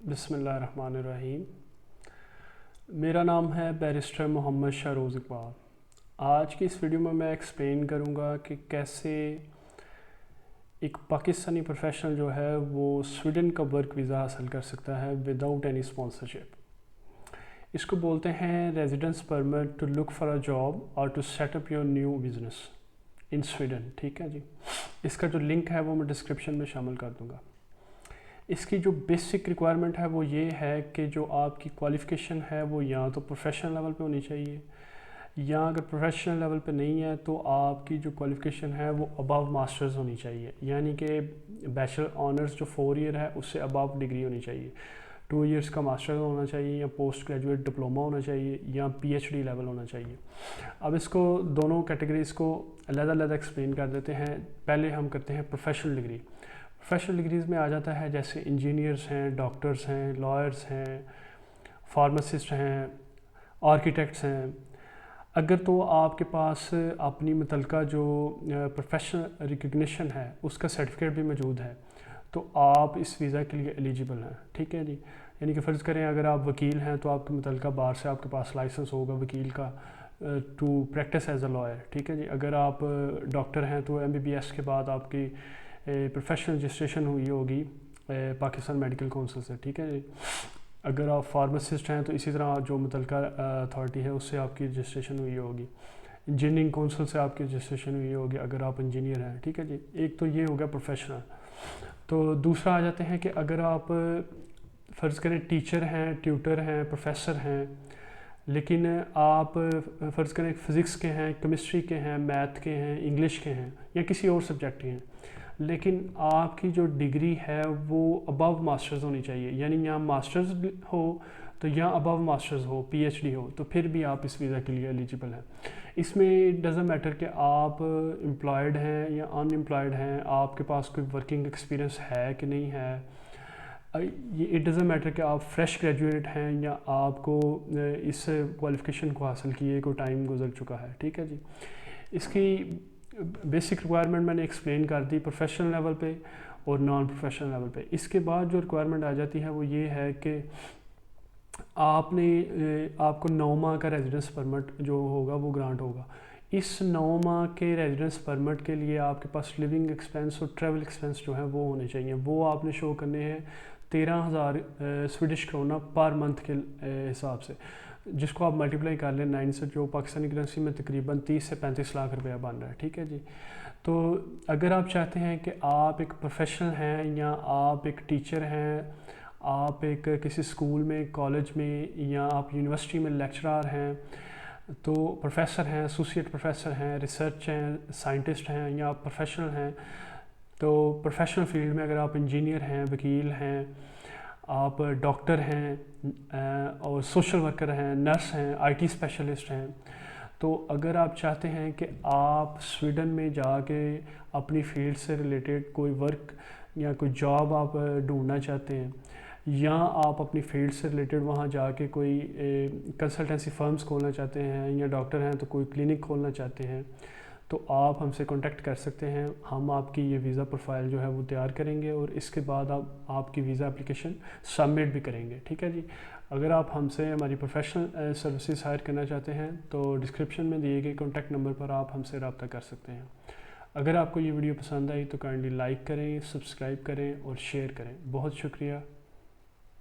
बिस्मिल्लाहिर्रहमानिर्रहीम। मेरा नाम है बैरिस्टर मोहम्मद शाहरोज़ इकबाल। आज की इस वीडियो में मैं एक्सप्लेन करूँगा कि कैसे एक पाकिस्तानी प्रोफेशनल जो है वो स्वीडन का वर्क वीज़ा हासिल कर सकता है विदाउट एनी स्पॉन्सरशिप। इसको बोलते हैं residence permit to look for a job और to set up your new business in Sweden. ठीक है जी, इसका जो लिंक है वो मैं डिस्क्रिप्शन में शामिल कर दूँगा। इसकी जो बेसिक रिक्वायरमेंट है वो ये है कि जो आपकी क्वालिफ़िकेशन है वो या तो प्रोफेशनल लेवल पे होनी चाहिए, या अगर प्रोफेशनल लेवल पे नहीं है तो आपकी जो क्वालिफ़िकेशन है वो अबव मास्टर्स होनी चाहिए, यानी कि बैचलर ऑनर्स जो 4 ईयर है उससे अबव डिग्री होनी चाहिए। 2 इयर्स का मास्टर होना चाहिए, या पोस्ट ग्रेजुएट डिप्लोमा होना चाहिए, या PhD लेवल होना चाहिए। अब इसको दोनों कैटेगरीज़ को अलग-अलग एक्सप्लेन कर देते हैं। पहले हम करते हैं प्रोफेशनल डिग्री। प्रोफेशनल डिग्रीज़ में आ जाता है जैसे इंजीनियर्स हैं, डॉक्टर्स हैं, लॉयर्स हैं, फार्मासिस्ट हैं, आर्किटेक्ट्स हैं। अगर तो आपके पास अपनी मुतलका जो प्रोफेशनल रिकग्निशन है उसका सर्टिफिकेट भी मौजूद है तो आप इस वीज़ा के लिए एलिजिबल हैं। ठीक है जी, यानी कि फ़र्ज़ करें अगर आप वकील हैं तो आपके मुतलका बार से आपके पास लाइसेंस होगा वकील का to practise as a lawyer. ठीक है जी, अगर आप डॉक्टर हैं तो MBBS के बाद आपकी प्रोफेशनल रजिस्ट्रेशन हुई होगी पाकिस्तान मेडिकल काउंसिल से। ठीक है जी, अगर आप फार्मासिस्ट हैं तो इसी तरह जो मुतलका अथॉरिटी है उससे आपकी रजिस्ट्रेशन हुई होगी। इंजीनियरिंग काउंसिल से आपकी रजिस्ट्रेशन हुई होगी अगर आप इंजीनियर हैं। ठीक है जी, एक तो ये हो गया प्रोफेशनल। तो दूसरा आ जाते हैं कि अगर आप फ़र्ज़ करें टीचर हैं, ट्यूटर हैं, प्रोफेसर हैं, लेकिन आप फ़र्ज़ करें फ़िज़िक्स के हैं, केमिस्ट्री के हैं, मैथ के हैं, इंग्लिश के हैं, या किसी और सब्जेक्ट के हैं, लेकिन आपकी जो डिग्री है वो अबव मास्टर्स होनी चाहिए, यानी यहाँ मास्टर्स हो तो यहाँ अबव मास्टर्स हो, PhD हो, तो फिर भी आप इस वीज़ा के लिए एलिजिबल हैं। इसमें डज़न्ट मैटर कि आप एम्प्लॉयड हैं या अनएम्प्लॉयड हैं, आपके पास कोई वर्किंग एक्सपीरियंस है कि नहीं है, ये इट डज़न्ट मैटर कि आप फ्रेश ग्रेजुएट हैं या आपको इस क्वालिफ़िकेशन को हासिल किए को टाइम गुजर चुका है। ठीक है जी, इसकी बेसिक रिक्वायरमेंट मैंने एक्सप्लेन कर दी प्रोफेशनल लेवल पे और नॉन प्रोफेशनल लेवल पे। इसके बाद जो रिक्वायरमेंट आ जाती है वो ये है कि आपको 9 माह का रेजिडेंस परमिट जो होगा वो ग्रांट होगा। इस 9 माह के रेजिडेंस परमिट के लिए आपके पास लिविंग एक्सपेंस और ट्रैवल एक्सपेंस जो है वो होने चाहिए। वो आपने शो करने हैं 13,000 स्वीडिश क्रोना पर मंथ के हिसाब से, जिसको आप मल्टीप्लाई कर लें 9 से, जो पाकिस्तानी करेंसी में तकरीबन 30 से 35 लाख रुपया बन रहा है। ठीक है जी, तो अगर आप चाहते हैं कि आप एक प्रोफेशनल हैं या आप एक टीचर हैं, आप एक किसी स्कूल में, कॉलेज में, या आप यूनिवर्सिटी में लेक्चरर हैं, तो प्रोफेसर हैं, एसोसिएट प्रोफेसर हैं, रिसर्च हैं, साइंटिस्ट हैं, या आप प्रोफेशनल हैं, तो प्रोफेशनल फील्ड में अगर आप इंजीनियर हैं, वकील हैं, आप डॉक्टर हैं और सोशल वर्कर हैं, नर्स हैं, IT स्पेशलिस्ट हैं, तो अगर आप चाहते हैं कि आप स्वीडन में जाके अपनी फील्ड से रिलेटेड कोई वर्क या कोई जॉब आप ढूंढना चाहते हैं, या आप अपनी फील्ड से रिलेटेड वहाँ जाके कोई कंसल्टेंसी फर्म्स खोलना चाहते हैं, या डॉक्टर हैं तो कोई क्लिनिक खोलना चाहते हैं, तो आप हमसे कांटेक्ट कर सकते हैं। हम आपकी ये वीज़ा प्रोफाइल जो है वो तैयार करेंगे और इसके बाद आपकी वीज़ा एप्लीकेशन सबमिट भी करेंगे। ठीक है जी, अगर आप हमसे हमारी प्रोफेशनल सर्विसेज हायर करना चाहते हैं तो डिस्क्रिप्शन में दिए गए कॉन्टैक्ट नंबर पर आप हमसे रब्ता कर सकते हैं। अगर आपको ये वीडियो पसंद आई तो काइंडली लाइक करें, सब्सक्राइब करें और शेयर करें। बहुत शुक्रिया।